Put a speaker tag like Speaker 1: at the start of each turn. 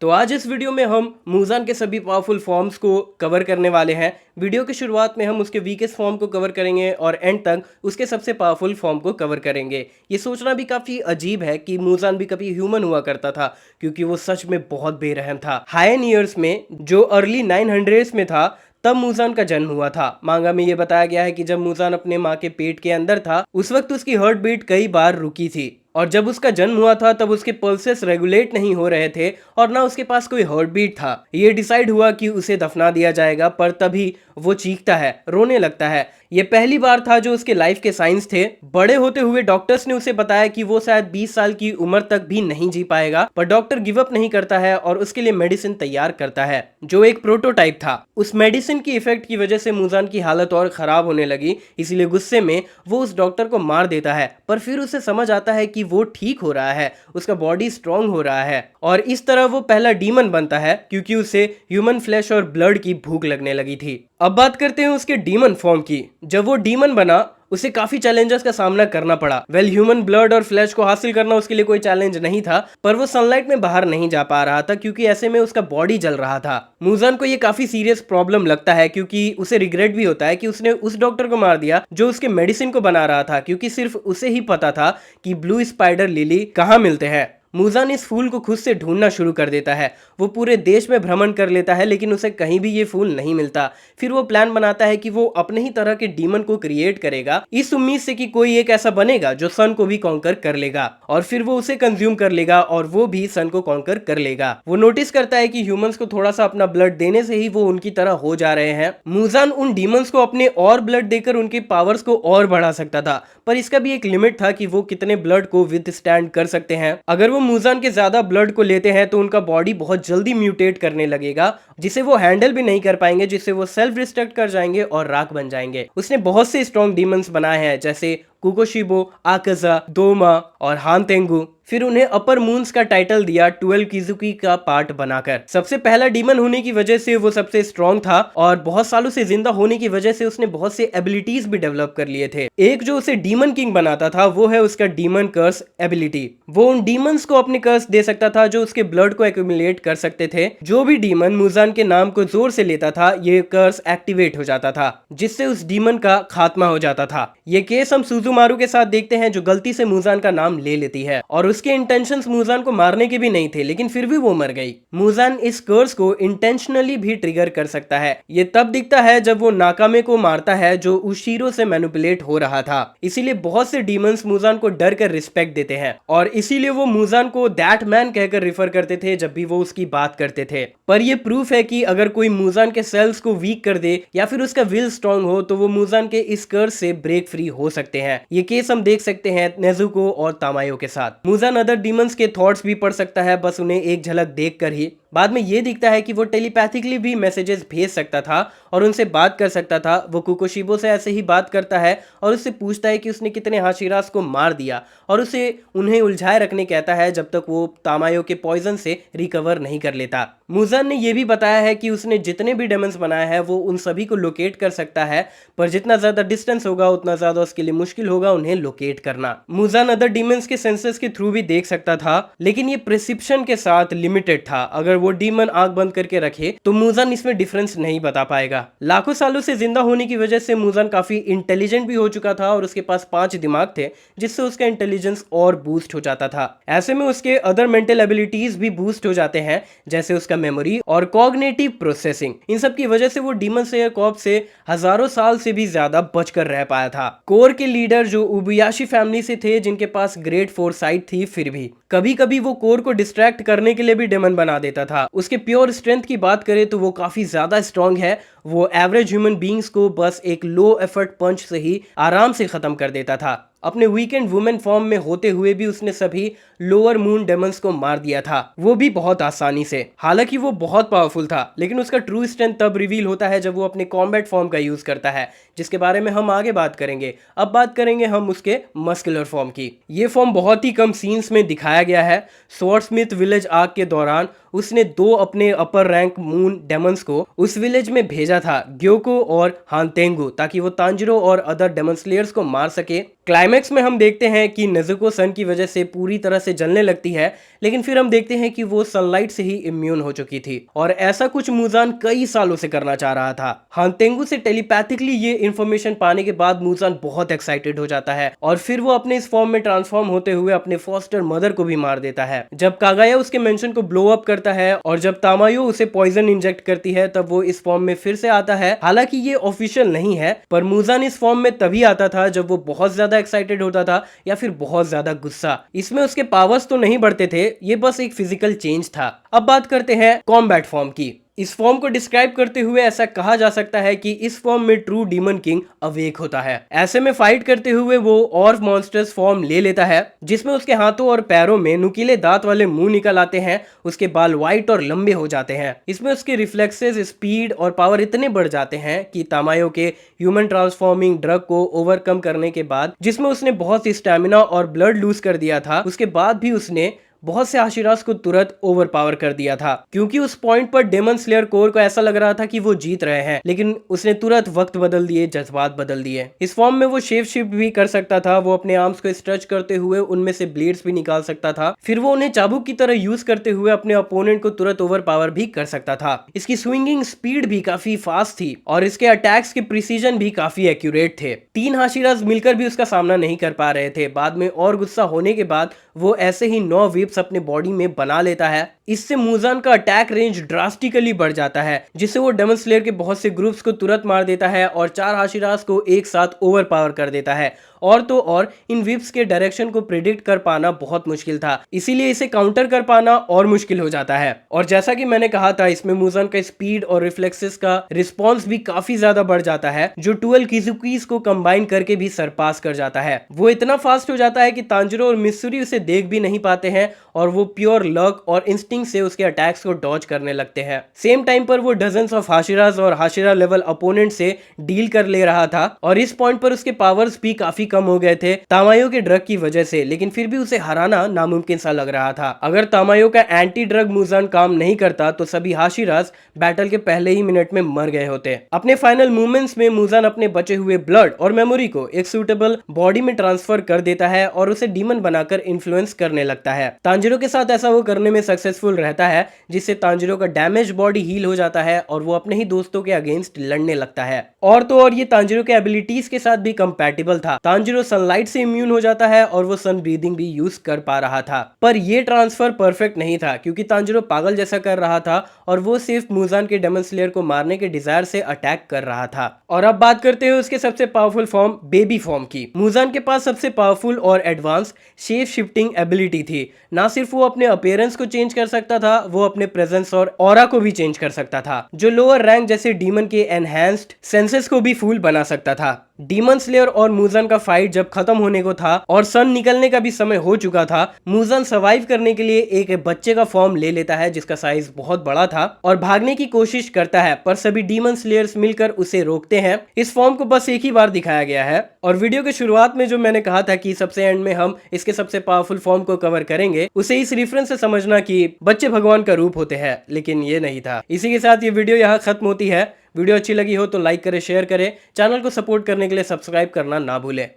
Speaker 1: तो आज इस वीडियो में हम मूजान के सभी पावरफुल फॉर्म्स को कवर करने वाले हैं। वीडियो के शुरुआत में हम उसके वीकेस्ट फॉर्म को कवर करेंगे और एंड तक उसके सबसे पावरफुल फॉर्म को कवर करेंगे। ये सोचना भी काफ़ी अजीब है कि मूजान भी कभी ह्यूमन हुआ करता था, क्योंकि वो सच में बहुत बेरहम था। हायन ईयर्स में जो अर्ली 900s में था, तब मूजान का जन्म हुआ था। मांगा में ये बताया गया है कि जब मूजान अपने माँ के पेट के अंदर था, उस वक्त उसकी हार्ट बीट कई बार रुकी थी और जब उसका जन्म हुआ था तब उसके पल्सेस रेगुलेट नहीं हो रहे थे और ना उसके पास कोई हार्ट बीट था। ये डिसाइड हुआ कि उसे दफना दिया जाएगा, पर तभी वो चीखता है, रोने लगता है। ये पहली बार था जो उसके लाइफ के साइंस थे। बड़े होते हुए डॉक्टर्स ने उसे बताया कि वो शायद 20 साल की उम्र तक भी नहीं जी पाएगा, पर डॉक्टर गिव अप नहीं करता है और उसके लिए मेडिसिन तैयार करता है जो एक प्रोटोटाइप था। उस मेडिसिन की इफेक्ट की वजह से मूजान की हालत और खराब होने लगी, इसीलिए गुस्से में वो उस डॉक्टर को मार देता है। पर फिर उसे समझ आता है कि वो ठीक हो रहा है, उसका बॉडी स्ट्रांग हो रहा है और इस तरह वो पहला डीमन बनता है, क्योंकि उसे ह्यूमन फ्लैश और ब्लड की भूख लगने लगी थी। अब बात करते हैं उसके डीमन फॉर्म की। जब वो डीमन बना, उसे काफी चैलेंजेस का सामना करना पड़ा। ह्यूमन ब्लड और फ्लैश को हासिल करना उसके लिए कोई चैलेंज नहीं था, पर वो सनलाइट में बाहर नहीं जा पा रहा था क्योंकि ऐसे में उसका बॉडी जल रहा था। मूजान को ये काफी सीरियस प्रॉब्लम लगता है, क्योंकि उसे रिग्रेट भी होता है कि उसने उस डॉक्टर को मार दिया जो उसके मेडिसिन को बना रहा था, क्योंकि सिर्फ उसे ही पता था कि ब्लू स्पाइडर लिली कहाँ मिलते हैं। मूजान इस फूल को खुद से ढूंढना शुरू कर देता है। वो पूरे देश में भ्रमण कर लेता है, लेकिन उसे कहीं भी ये फूल नहीं मिलता। फिर वो प्लान बनाता है कि वो अपने ही तरह के डीमन को क्रिएट करेगा, इस उम्मीद से कि कोई एक ऐसा बनेगा जो सन को भी कॉन्कर कर लेगा और फिर वो उसे कंज्यूम कर लेगा और वो भी सन को कॉन्कर कर लेगा। वो नोटिस करता है कि ह्यूमंस को थोड़ा सा अपना ब्लड देने से ही वो उनकी तरह हो जा रहे हैं। मूजान उन डीमंस को अपने और ब्लड देकर उनके पावर्स को और बढ़ा सकता था, पर इसका भी एक लिमिट था कि वो कितने ब्लड को विद स्टैंड कर सकते हैं। अगर वो मूजान के ज्यादा ब्लड को लेते हैं तो उनका बॉडी बहुत जल्दी म्यूटेट करने लगेगा, जिसे वो हैंडल भी नहीं कर पाएंगे, जिससे वो सेल्फ डिस्ट्रक्ट कर जाएंगे और राख बन जाएंगे। उसने बहुत से स्ट्रॉन्ग डीमंस बनाए हैं, जैसे कुकोशिबो, आकाजा, दोमा और हानतेंगु। फिर उन्हें अपर मून्स का टाइटल दिया 12 किजुकी का पार्ट बनाकर। सबसे पहला डीमन होने की वजह से वो सबसे स्ट्रॉन्ग था और बहुत सालों से जिंदा होने की वजह से उसने बहुत से एबिलिटीज भी डेवलप कर लिए थे। एक जो उसे डीमन किंग बनाता था वो है उसका डीमन कर्स एबिलिटी। वो उन डीमंस को अपने कर्स दे सकता था जो उसके ब्लड को एक्यूमुलेट कर सकते थे। जो भी डीमन मूजान के नाम को जोर से लेता था, ये कर्स एक्टिवेट हो जाता था, जिससे उस डीमन का खात्मा हो जाता था। ये केस हम सुजुमारू के साथ देखते हैं, जो गलती से मूजान का नाम ले लेती है और उसके इंटेंशंस मूजान को मारने के भी नहीं थे, लेकिन फिर भी वो मर गई। मूजान इस कर्स को इंटेंशनली भी ट्रिगर कर सकता है। ये तब दिखता है जब वो नाकामे को मारता है, जो उशीरो से मैनिपुलेट हो रहा था। इसीलिए बहुत से डीमंस मूजान को डर कर रिस्पेक्ट देते हैं और इसीलिए वो मूजान को दैट मैन कहकर रिफर करते थे जब भी वो उसकी बात करते थे। पर ये प्रूफ है कि अगर कोई मूजान के सेल्स को वीक कर दे या फिर उसका विल स्ट्रांग हो, तो वो मूजान के इस कर्स से ब्रेक फ्री हो सकते हैं। ये केस हम देख सकते हैं नेजुको और तामायो के साथ। मूजान अदर डीमंस के थॉट्स भी पढ़ सकता है, बस उन्हें एक झलक देखकर ही। बाद में ये दिखता है कि वो टेलीपैथिकली भी मैसेजेस भेज सकता था और उनसे बात कर सकता था। वो कुकोशिबो से ऐसे ही बात करता है और उससे पूछता है कि उसने कितने हाशिरास को मार दिया और उसे उन्हें उलझाए रखने कहता है जब तक वो तामायो के पॉइजन से रिकवर नहीं कर लेता। मूजान ने यह भी बताया है कि उसने जितने भी डेमंस बनाए हैं वो उन सभी को लोकेट कर सकता है, पर जितना ज्यादा डिस्टेंस होगा उतना ज्यादा उसके लिए मुश्किल होगा उन्हें लोकेट करना। मूजान अदर डीमंस के सेंसेस के थ्रू भी देख सकता था, लेकिन ये प्रिसिप्शन के साथ लिमिटेड था। अगर वो डीमन आंख बंद करके रखे तो मूजान इसमें डिफरेंस नहीं बता पाएगा। लाखों सालों से जिंदा होने की वजह से मूजान काफी इंटेलिजेंट भी हो चुका था और उसके पास 5 दिमाग थे, जिससे उसका इंटेलिजेंस और बूस्ट हो जाता था। ऐसे में उसके अदर मेंटल एबिलिटीज भी बूस्ट हो जाते हैं, जैसे उसका मेमोरी और कॉग्निटिव प्रोसेसिंग। इन सब की वजह से वो डीमन स्लेयर कॉर्प्स से हजारों साल से भी ज्यादा बचकर रह पाया था। कोर के लीडर जो उबयाशी फैमिली से थे, जिनके पास ग्रेट फोरसाइट थी, फिर भी कभी कभी वो कोर को डिस्ट्रैक्ट करने के लिए भी डेमन बना देता था। उसके प्योर स्ट्रेंथ की बात करें तो वो काफी ज्यादा स्ट्रांग है। वो एवरेज ह्यूमन बींग्स को बस एक लो एफर्ट पंच से ही आराम से खत्म कर देता था। अपने वीकेंड वुमेन फॉर्म में होते हुए भी उसने सभी लोअर मून डेमंस को मार दिया था, वो भी बहुत आसानी से। हालांकि वो बहुत पावरफुल था, लेकिन उसका ट्रू स्ट्रेंथ तब रिवील होता है जब वो अपने कॉम्बैट फॉर्म का यूज करता है, जिसके बारे में हम आगे बात करेंगे। अब बात करेंगे हम उसके मस्कुलर फॉर्म की। ये फॉर्म बहुत ही कम सीन्स में दिखाया गया है। स्वॉर्डस्मिथ विलेज आर्क के दौरान उसने 2 अपने अपर रैंक मून डेमंस को उस विलेज में भेजा था, ग्योको और हानतेंगु, ताकि वो तांजिरो और अदर डेमन स्लेयर्स को मार सके। क्लाइमेक्स क्लाइमेक्स में हम देखते हैं कि नेज़ुको सन की वजह से पूरी तरह से जलने लगती है, लेकिन फिर हम देखते हैं कि वो सनलाइट से ही इम्यून हो चुकी थी और ऐसा कुछ मूजान कई सालों से करना चाह रहा था। हानतेंगु से टेलीपैथिकली ये इन्फॉर्मेशन पाने के बाद मूजान बहुत एक्साइटेड हो जाता है और फिर वो अपने इस फॉर्म में ट्रांसफॉर्म होते हुए अपने फॉस्टर मदर को भी मार देता है। जब कागाया उसके मेंशन को ब्लो अप करता है और जब तामायो उसे पॉइजन इंजेक्ट करती है तब वो इस फॉर्म में फिर से आता है। हालांकि ये ऑफिशियल नहीं है, पर मूजान इस फॉर्म में तभी आता था जब वो बहुत ज्यादा एक्साइटेड होता था या फिर बहुत ज्यादा गुस्सा। इसमें उसके पावर्स तो नहीं बढ़ते थे, ये बस एक फिजिकल चेंज था। अब बात करते हैं कॉम्बैट फॉर्म की। इस फॉर्म को डिस्क्राइब करते हुए ऐसा कहा जा सकता है कि इस फॉर्म में ट्रू डीमन किंग अवेक होता है। ऐसे में फाइट करते हुए वो और मॉन्स्टर्स फॉर्म ले लेता है, जिसमें उसके हाथों और पैरों में नुकीले दांत वाले मुंह निकल आते हैं। उसके बाल व्हाइट और लंबे हो जाते हैं। इसमें उसके रिफ्लेक्सेस, स्पीड और पावर इतने बढ़ जाते हैं कि तामायो के ह्यूमन ट्रांसफॉर्मिंग ड्रग को ओवरकम करने के बाद, जिसमें उसने बहुत ही स्टेमिना और ब्लड लूज कर दिया था, उसके बाद भी उसने बहुत से हाशिरास को तुरंत ओवर पावर कर दिया था। क्योंकि उस पॉइंट पर डेमन स्लेयर कोर को ऐसा लग रहा था कि वो जीत रहे हैं, लेकिन उसने तुरंत वक्त बदल दिए, जज्बात बदल दिए। इस फॉर्म में वो शेप शिफ्ट भी कर सकता था। वो अपने आर्म्स को स्ट्रेच करते हुए उनमें से ब्लेड्स भी निकाल सकता था। फिर वो उन्हें चाबुक की तरह यूज करते हुए अपने अपोनेंट को तुरंत ओवर पावर भी कर सकता था। इसकी स्विंगिंग स्पीड भी काफी फास्ट थी और इसके अटैक्स के प्रिसीजन भी काफी एक्यूरेट थे। 3 हाशिरास मिलकर भी उसका सामना नहीं कर पा रहे थे। बाद में और गुस्सा होने के बाद वो ऐसे ही 9 वेव्स अपने बॉडी में बना लेता है। इससे मूजान का अटैक रेंज ड्रास्टिकली बढ़ जाता है, जिससे वो डेमन स्लेयर के बहुत से ग्रुप्स को तुरंत मार देता है और 4 हाशिरास को एक साथ ओवर पावर कर देता है। और तो और इन विप्स के डायरेक्शन को प्रिडिक्ट कर पाना बहुत मुश्किल था, इसीलिए इसे काउंटर कर पाना और मुश्किल हो जाता है। और जैसा कि मैंने कहा था, इसमें मूजान का स्पीड और रिफ्लेक्सेस का रिस्पॉन्स भी काफी ज्यादा बढ़ जाता है, जो 12 किजुकीज को कंबाइन करके भी सरपास कर जाता है। वो इतना फास्ट हो जाता है कि तांजिरो और मित्सुरी उसे देख भी नहीं पाते हैं और वो प्योर लक और इंस्टिंक्ट से उसके अटैक्स को डॉज करने लगते हैं। सेम टाइम पर वो डजन्स ऑफ हाशिरास और हाशिरा लेवल अपोनेंट से डील कर ले रहा था और इस पॉइंट पर उसके पावर्स भी काफी कम हो गए थे तामायो के ड्रग की वजह से, लेकिन फिर भी उसे हराना नामुमकिन सा लग रहा था। अगर तामायो का एंटी ड्रग मूजान काम नहीं करता तो सभी हाशिरास बैटल के पहले ही मिनट में मर गए होते। अपने फाइनल मूवमेंट्स में मूजान अपने बचे हुए ब्लड और मेमोरी को एक सूटेबल बॉडी में ट्रांसफर कर देता है और उसे डीमन बनाकर इन्फ्लुएंस करने लगता है। तांजिरो के साथ ऐसा वो करने में सक्सेसफुल रहता है, जिससे तांजिरो का डैमेज बॉडी हील हो जाता है और वो अपने ही दोस्तों के अगेंस्ट लड़ने लगता है। और तो और ये तांजिरो के एबिलिटीज के साथ भी कंपैटिबल था। तांजिरो सनलाइट से इम्यून हो जाता है और वो सन ब्रीदिंग भी यूज कर पा रहा था, पर ये ट्रांसफर परफेक्ट नहीं था क्योंकि तांजिरो पागल जैसा कर रहा था और वो सिर्फ मूजान के डेमन स्लेयर को मारने के डिजायर से अटैक कर रहा था। और अब बात करते हैं उसके सबसे पावरफुल फॉर्म बेबी फॉर्म की। मूजान के पास सबसे पावरफुल और एडवांस शेप शिफ्टिंग एबिलिटी थी। ना सिर्फ वो अपने अपीयरेंस को चेंज कर सकता था, वो अपने प्रेजेंस और ऑरा को भी चेंज कर सकता था, जो लोअर रैंक जैसे डीमन के एनहांस्ड सेंसेस को भी फूल बना सकता था। डीमन स्लेयर और मूजान का फाइट जब खत्म होने को था और सन निकलने का भी समय हो चुका था, मूजान सर्वाइव करने के लिए एक बच्चे का फॉर्म ले लेता है जिसका साइज बहुत बड़ा था और भागने की कोशिश करता है, पर सभी डीमन स्लेयर्स मिलकर उसे रोकते हैं। इस फॉर्म को बस एक ही बार दिखाया गया है और वीडियो के शुरुआत में जो मैंने कहा था कि सबसे एंड में हम इसके सबसे पावरफुल फॉर्म को कवर करेंगे, उसे इस रेफरेंस से समझना कि बच्चे भगवान का रूप होते हैं, लेकिन ये नहीं था। इसी के साथ ये वीडियो यहाँ खत्म होती है। वीडियो अच्छी लगी हो तो लाइक करें, शेयर करें, चैनल को सपोर्ट करने के लिए सब्सक्राइब करना ना भूलें।